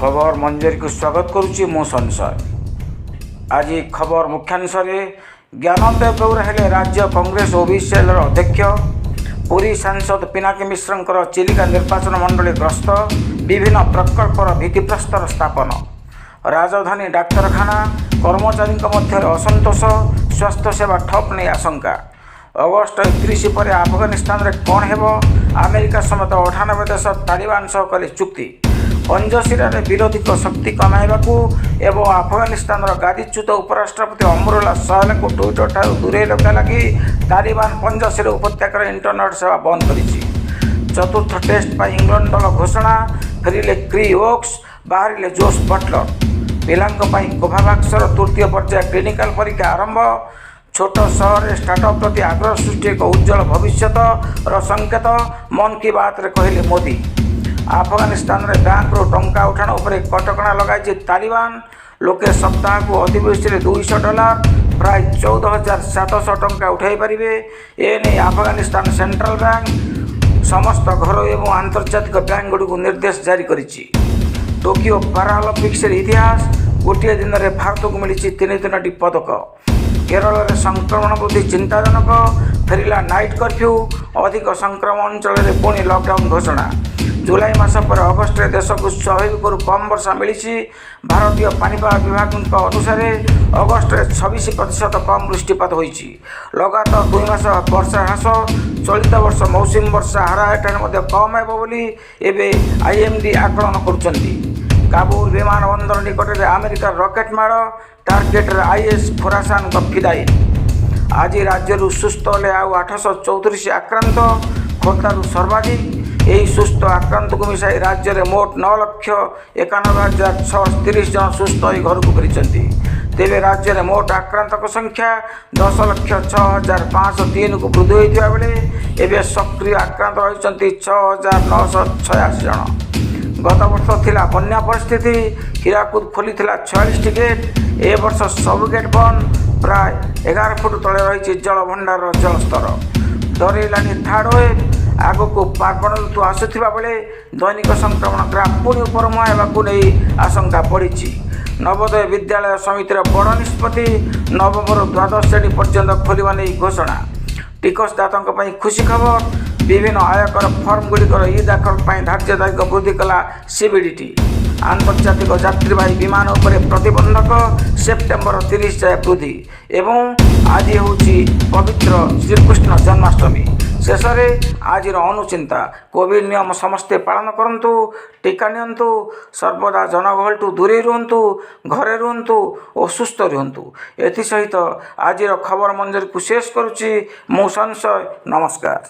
खबर मंजरी को स्वागत करुच्ची मु संशय। आज खबर मुख्यांश ज्ञानदेव गौड़ हेले राज्य कांग्रेस ओबीसी अध्यक्ष। पुरी सांसद पिनाकी मिश्र चिलिका निर्वाचन मंडली ग्रस्त। विभिन्न प्रकल्पर भित्तिप्रस्तर स्थापन। राजधानी डाक्तरखाना कर्मचारी मध्य असंतोष। स्वास्थ्य सेवा ठप नहीं आशंका। अगस्ट 31 पर अफगानिस्तान में कौन हेब? अमेरिका समेत 98 देश तालिबान सह कले चुक्ति। पंजशीर विरोधी शक्ति कमाइबाकू एवं अफगानिस्तान गादीच्युत उपराष्ट्रपति अमरुल्ला सहले को ट्विटर ठारू दूरे रखा लगी तालिबान पंजशीर उपत्यकार इंटरनेट सेवा बंद करिछि। चतुर्थ टेस्ट पर इंग्लैंड दल घोषणा। फेरिले क्री ओक्स, बाहरिले जोश बटलर। पिलांक कोभावाक्सर तृतीय पर्याय क्लिनिकल परीक्षा आरंभ। छोट सहर में स्टार्टअप प्रति आग्रह सृष्टि एक उज्जवल भविष्यत संकेत। मन की बात रे कहले मोदी। अफगानिस्तान रे बैंक रो टंका उठाण उपरे कटकणा लगाई तालिबान। लोके सप्ताह को अतिवृष्टि $200 प्राय 14,700 टंका उठाई पारिबे। एने अफगानिस्तान सेंट्रल बैंक समस्त घर एवं आंतर्जातिक बैंक गुड़ी निर्देश जारी करिछि। टोकियो पाराअलिम्पिक्स इतिहास। गोटे दिन में भारत को मिली 3 पदक। केरल में संक्रमण वृद्धि चिंताजनक। फेरिला नाइट कर्फ्यू। अधिक संक्रमण अंचल में पुणी लॉकडाउन घोषणा। जुलाई मास पर अगस्ट में देश को स्वाभाविक कम वर्षा मिली। भारतीय पानीपाग विभाग अनुसार अगस्ट में 26% कम वृष्टिपात होइछि। लगातार 2 मास वर्षा ह्रास। चलित वर्ष मौसुमी वर्षा हाराहारी कम हेब बोली एबे आईएमडी आकलन करुछंती। काबुल विमान बंदर निकट में अमेरिका रॉकेट माड़। टार्गेट आईएस खोरासान फिदायीन। आज राज्य सुस्थ हेले 834 आक्रांत। खोर्धारू सर्वाधिक। यही सुस्थ आक्रांत को मिसाई राज्य में मोट 9,91,630 जन सुस्थ हो घर को फेरी। तेरे राज्य में मोट आक्रांत संख्या 10,06,503 को वृद्धि होता बेले एवं सक्रिय आक्रांत रही 6,986 जन। गत वर्ष थिला बन्या परिस्थिति। हीराकुद खोली 46 गेट। ए वर्ष सब गेट बंद। प्राय 11 फुट तले रही जलभंडार जलस्तर। डरैलानी थार्ड वेव। आग को पार्वण ऋतु आसुवा बेले दैनिक संक्रमण ग्राफ पुणी उपर मुहांवाकू नहीं आशंका बढ़ी। नवोदय विद्यालय समितिर बड़ निष्पत्ति। नवम द्वादश श्रेणी पर्यंत खोलिबा नहीं घोषणा। टिकसदाता खुशी खबर। विभिन्न आयकर फर्म गुड़िकर ई दाखल धार्य तारीख वृद्धि कला सीबीडीटी। आंतर्जातिक यात्रीवाही विमान उपरे प्रतिबंधक सेप्टेम्बर 30 जाए वृद्धि। एवं आज हूँ पवित्र श्रीकृष्ण जन्माष्टमी। शेष में आज अनुचिंता। कोविड नियम समस्ते पालन करंतु। टीका नियंतु। सर्वदा जनगहल दूरे रुहतु। घरे रुहतु और सुस्थ रुहतु। एसहित आज खबर मंजरी को शेष करुच्ची मु संशय। नमस्कार।